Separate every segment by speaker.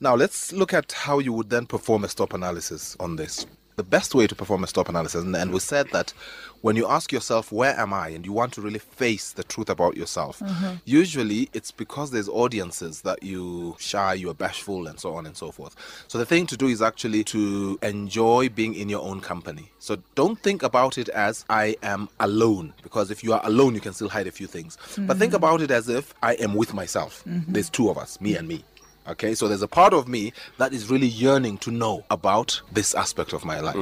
Speaker 1: Now, let's look at how you would then perform a stop analysis on this. The best way to perform a stop analysis, and we said that when you ask yourself, where am I? And you want to really face the truth about yourself, usually it's because there's audiences that you shy, you're bashful, and so on and so forth. So the thing to do is actually to enjoy being in your own company. So don't think about it as I am alone, because if you are alone, you can still hide a few things. But think about it as if I am with myself. There's two of us, me and me. Okay, so there's a part of me that is really yearning to know about this aspect of my life.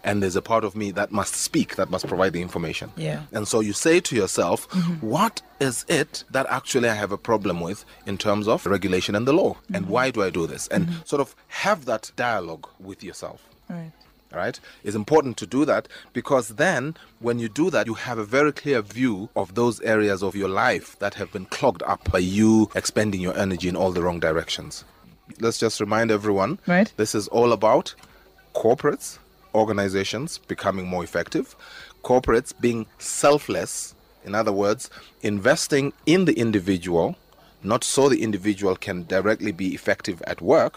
Speaker 1: And there's a part of me that must speak, that must provide the information.
Speaker 2: Yeah.
Speaker 1: And so you say to yourself, what is it that actually I have a problem with in terms of regulation and the law? And why do I do this? And sort of have that dialogue with yourself.
Speaker 2: Right.
Speaker 1: Right? It's important to do that because then when you do that, you have a very clear view of those areas of your life that have been clogged up by you expending your energy in all the wrong directions. Let's just remind everyone,
Speaker 2: Right.
Speaker 1: this is all about corporates, organizations becoming more effective, corporates being selfless, in other words, investing in the individual, not so the individual can directly be effective at work,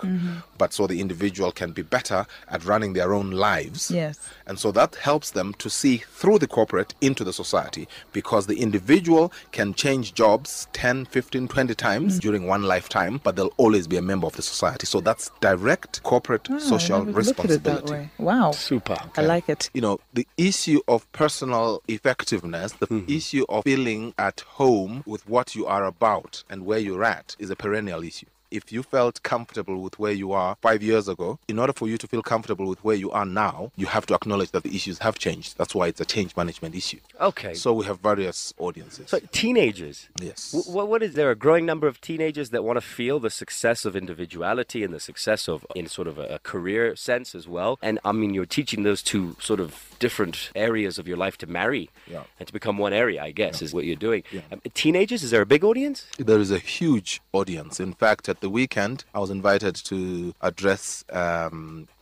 Speaker 1: but so the individual can be better at running their own lives.
Speaker 2: Yes.
Speaker 1: And so that helps them to see through the corporate into the society, because the individual can change jobs 10, 15, 20 times during one lifetime, but they'll always be a member of the society. So that's direct corporate social
Speaker 2: I never looked at it that
Speaker 1: responsibility.
Speaker 2: way. Wow.
Speaker 3: Super.
Speaker 2: I like it.
Speaker 1: You know, the issue of personal effectiveness, the issue of feeling at home with what you are about and where you're at is a perennial issue. If you felt comfortable with where you are 5 years ago, in order for you to feel comfortable with where you are now, you have to acknowledge that the issues have changed. That's why it's a change management issue.
Speaker 3: Okay.
Speaker 1: So we have various audiences.
Speaker 3: So teenagers.
Speaker 1: Yes.
Speaker 3: What is there a growing number of teenagers that want to feel the success of individuality and the success of in sort of a career sense as well? And I mean, you're teaching those two sort of different areas of your life to marry and to become one area, I guess, is what you're doing. Teenagers, is there a big audience?
Speaker 1: There is a huge audience. In fact, at the weekend, I was invited to address a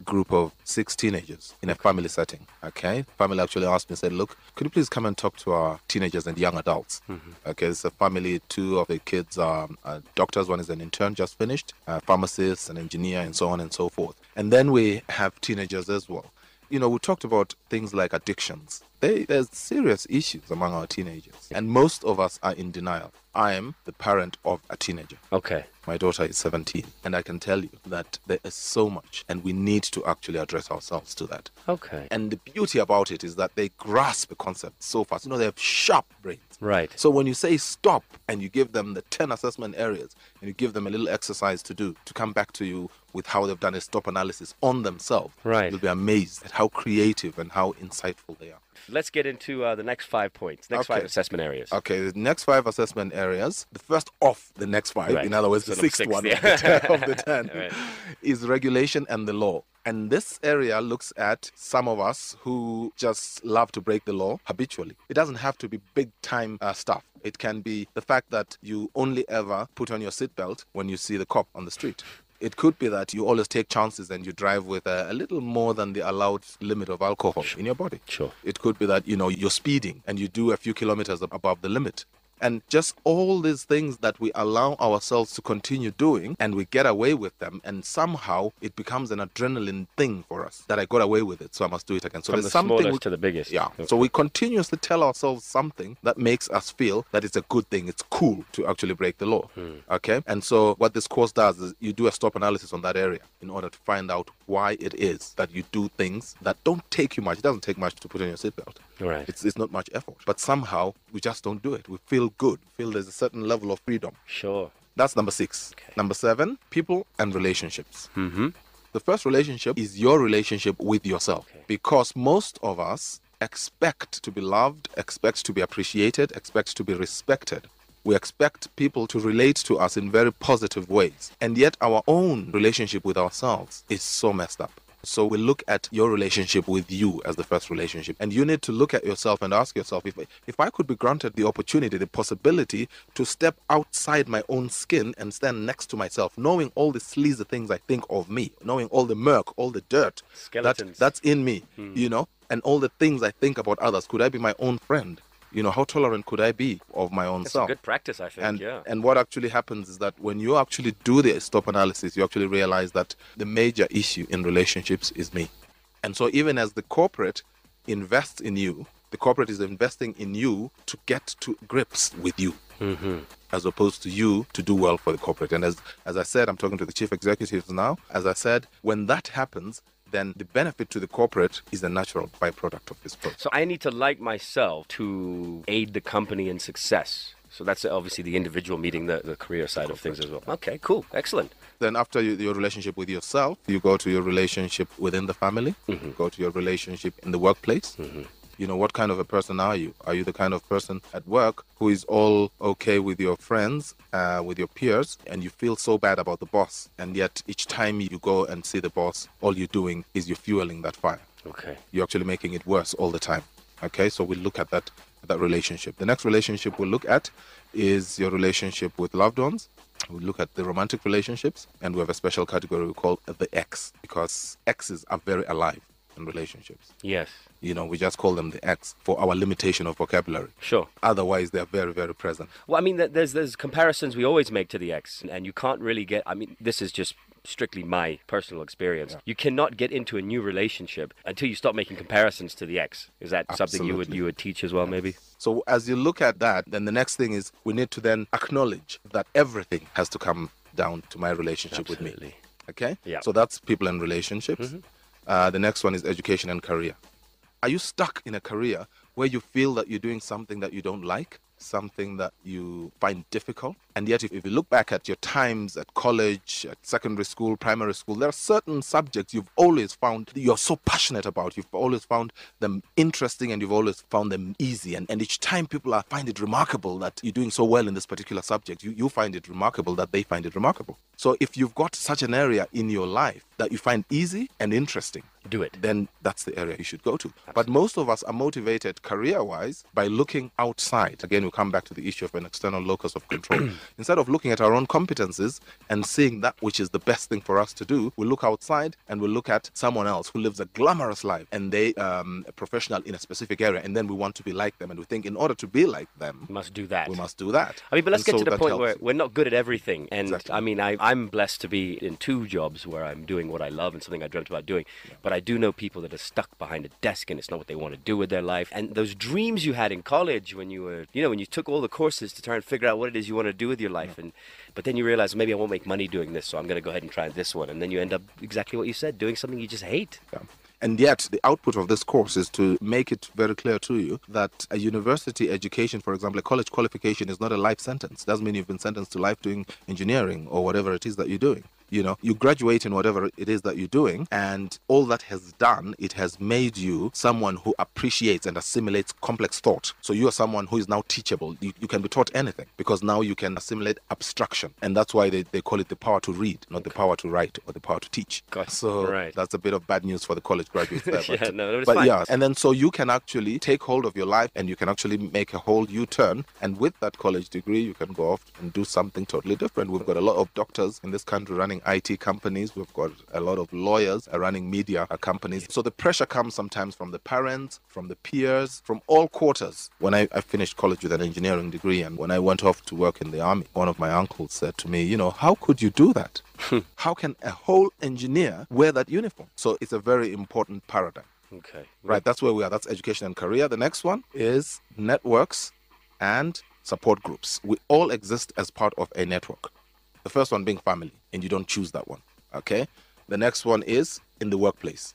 Speaker 1: group of 6 teenagers in a family setting. Okay, family actually asked me, said, "Look, could you please come and talk to our teenagers and young adults?" Okay, it's a family. 2 of the kids are doctors. One is an intern, just finished, a pharmacist, an engineer, and so on and so forth. And then we have teenagers as well. You know, we talked about things like addictions. There's serious issues among our teenagers, and most of us are in denial. I am the parent of a teenager.
Speaker 3: Okay.
Speaker 1: My daughter is 17, and I can tell you that there is so much, and we need to actually address ourselves to that.
Speaker 3: Okay.
Speaker 1: And the beauty about it is that they grasp the concept so fast. You know, they have sharp brains.
Speaker 3: Right.
Speaker 1: So when you say stop and you give them the 10 assessment areas and you give them a little exercise to do, to come back to you with how they've done a stop analysis on themselves,
Speaker 3: Right.
Speaker 1: you'll be amazed at how creative and how insightful they are.
Speaker 3: Let's get into the next 5 points, next 5 assessment areas.
Speaker 1: Okay, the next 5 assessment areas, the first of the next 5,
Speaker 3: Right.
Speaker 1: in other words, the
Speaker 3: Sort of
Speaker 1: 6th
Speaker 3: sixth,
Speaker 1: one
Speaker 3: yeah.
Speaker 1: of the 10,
Speaker 3: Right.
Speaker 1: is regulation and the law. And this area looks at some of us who just love to break the law habitually. It doesn't have to be big time stuff. It can be the fact that you only ever put on your seatbelt when you see the cop on the street. It could be that you always take chances and you drive with a little more than the allowed limit of alcohol in your body.
Speaker 3: Sure.
Speaker 1: It could be that, you know, you're speeding and you do a few kilometers above the limit. And just all these things that we allow ourselves to continue doing and we get away with them, and somehow it becomes an adrenaline thing for us that I got away with it, so I must do it again. So
Speaker 3: From the
Speaker 1: there's something
Speaker 3: smallest to the biggest.
Speaker 1: yeah.
Speaker 3: Okay.
Speaker 1: So we continuously tell ourselves something that makes us feel that it's a good thing. It's cool to actually break the law. Okay. And so what this course does is you do a stop analysis on that area in order to find out why it is that you do things that don't take you much. It doesn't take much to put on your seatbelt.
Speaker 3: Right.
Speaker 1: It's not much effort. But somehow we just don't do it. We feel good. Feel there's a certain level of freedom.
Speaker 3: Sure.
Speaker 1: That's number 6.
Speaker 3: Okay.
Speaker 1: Number 7, people and relationships. The first relationship is your relationship with yourself.
Speaker 3: Okay.
Speaker 1: Because most of us expect to be loved, expect to be appreciated, expect to be respected. We expect people to relate to us in very positive ways. And yet our own relationship with ourselves is so messed up. So we look at your relationship with you as the first relationship. And you need to look at yourself and ask yourself, if I could be granted the opportunity, the possibility to step outside my own skin and stand next to myself, knowing all the sleazy things I think of me, knowing all the murk, all the dirt
Speaker 3: Skeletons.
Speaker 1: that's in me, you know, and all the things I think about others, could I be my own friend? How tolerant could I be of my own
Speaker 3: It's a
Speaker 1: self?
Speaker 3: good practice, I think.
Speaker 1: And
Speaker 3: Yeah.
Speaker 1: and what actually happens is that when you actually do the stop analysis, you actually realize that the major issue in relationships is me. And so even as the corporate invests in you, the corporate is investing in you to get to grips with you, as opposed to you to do well for the corporate. And as I said, I'm talking to the chief executives now. As I said, when that happens, then the benefit to the corporate is a natural byproduct of this process.
Speaker 3: So I need to like myself to aid the company in success. So that's obviously the individual meeting the career side of things as well. Okay, cool. Excellent.
Speaker 1: Then after your relationship with yourself, you go to your relationship within the family, go to your relationship in the workplace. What kind of a person are you? Are you the kind of person at work who is all okay with your friends, with your peers, and you feel so bad about the boss, and yet each time you go and see the boss, all you're doing is you're fueling that fire.
Speaker 3: Okay.
Speaker 1: You're actually making it worse all the time. Okay, so we look at that relationship. The next relationship we'll look at is your relationship with loved ones. We look at the romantic relationships, and we have a special category we call the X, because X's are very alive in relationships.
Speaker 3: Yes.
Speaker 1: We just call them the X for our limitation of vocabulary.
Speaker 3: Sure.
Speaker 1: Otherwise, they're very, very present.
Speaker 3: Well, I mean, there's comparisons we always make to the X, and you can't really get. I mean, this is just strictly my personal experience. Yeah. You cannot get into a new relationship until you start making comparisons to the X. Is that something you would teach as well, maybe?
Speaker 1: So as you look at that, then the next thing is we need to then acknowledge that everything has to come down to my relationship with me. Okay?
Speaker 3: Yeah.
Speaker 1: So that's people and relationships. The next one is education and career. Are you stuck in a career where you feel that you're doing something that you don't like, something that you find difficult? And yet, if you look back at your times at college, at secondary school, primary school, there are certain subjects you've always found you're so passionate about. You've always found them interesting, and you've always found them easy. And each time people find it remarkable that you're doing so well in this particular subject, you find it remarkable that they find it remarkable. So if you've got such an area in your life that you find easy and interesting,
Speaker 3: do it.
Speaker 1: Then that's the area you should go to. Absolutely. But most of us are motivated career-wise by looking outside. Again, we come back to the issue of an external locus of control. Instead of looking at our own competencies and seeing that which is the best thing for us to do, we look outside and we look at someone else who lives a glamorous life, and they a professional in a specific area, and then we want to be like them, and we think in order to be like them,
Speaker 3: we must do that.
Speaker 1: We must do that.
Speaker 3: I mean, but let's get to the point where we're not good at everything. And
Speaker 1: exactly.
Speaker 3: I mean, I'm blessed to be in 2 jobs where I'm doing what I love and something I dreamt about doing. Yeah. But I do know people that are stuck behind a desk and it's not what they want to do with their life. And those dreams you had in college when you were, when you took all the courses to try and figure out what it is you want to do with your life. Yeah. But then you realize maybe I won't make money doing this, so I'm going to go ahead and try this one. And then you end up exactly what you said, doing something you just hate.
Speaker 1: Yeah. And yet, the output of this course is to make it very clear to you that a university education, for example, a college qualification is not a life sentence. Doesn't mean you've been sentenced to life doing engineering or whatever it is that you're doing. You graduate in whatever it is that you're doing, and all that has done, it has made you someone who appreciates and assimilates complex thought. So you are someone who is now teachable. You can be taught anything because now you can assimilate abstraction. And that's why they call it the power to read, not the power to write or the power to teach. So that's a bit of bad news for the college graduates there.
Speaker 3: It's
Speaker 1: but
Speaker 3: fine.
Speaker 1: Yeah, and then so you can actually take hold of your life and you can actually make a whole U-turn. And with that college degree, you can go off and do something totally different. We've got a lot of doctors in this country running IT companies. We've got a lot of lawyers running media companies. So the pressure comes sometimes from the parents, from the peers, from all quarters. When I finished college with an engineering degree, and when I went off to work in the army, one of my uncles said to me, how could you do that? How can a whole engineer wear that uniform? So it's a very important paradigm.
Speaker 3: Okay.
Speaker 1: Right, that's where we are. That's education and career. The next one is networks and support groups. We all exist as part of a network. The first one being family, and you don't choose that one, okay? The next one is in the workplace.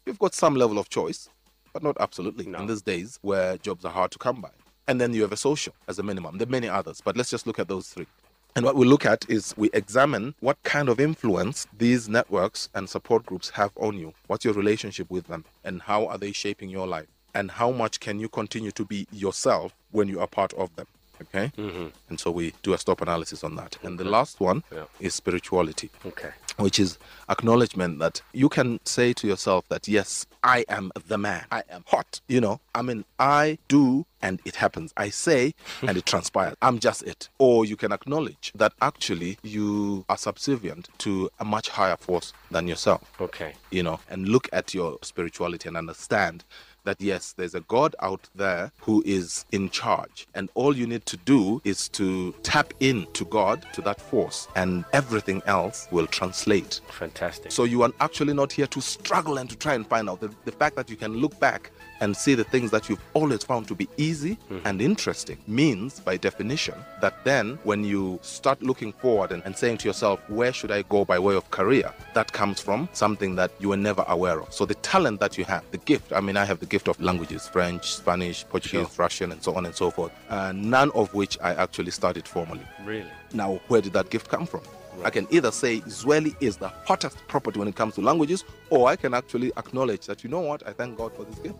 Speaker 1: You've got some level of choice, but not absolutely.
Speaker 3: No.
Speaker 1: In these days where jobs are hard to come by. And then you have a social as a minimum. There are many others, but let's just look at those 3. And what we look at is we examine what kind of influence these networks and support groups have on you. What's your relationship with them? And how are they shaping your life? And how much can you continue to be yourself when you are part of them? Okay? And so we do a stop analysis on that. And the last one is spirituality.
Speaker 3: Okay.
Speaker 1: Which is acknowledgement that you can say to yourself that, yes, I am the man. I am hot. I do and it happens. I say and it transpires. I'm just it. Or you can acknowledge that actually you are subservient to a much higher force than yourself.
Speaker 3: Okay.
Speaker 1: And look at your spirituality and understand that yes, there's a God out there who is in charge. And all you need to do is to tap into God, to that force, and everything else will translate.
Speaker 3: Fantastic.
Speaker 1: So you are actually not here to struggle and to try and find out. The fact that you can look back and see the things that you've always found to be easy and interesting means, by definition, that then when you start looking forward and saying to yourself, where should I go by way of career? That comes from something that you were never aware of. So the talent that you have, the gift, I mean, I have the gift of languages, French, Spanish, Portuguese, Russian, and so on and so forth, none of which I actually studied formally.
Speaker 3: Really?
Speaker 1: Now, where did that gift come from? I can either say Zweli is the hottest property when it comes to languages, or I can actually acknowledge that, you know what, I thank God for this gift.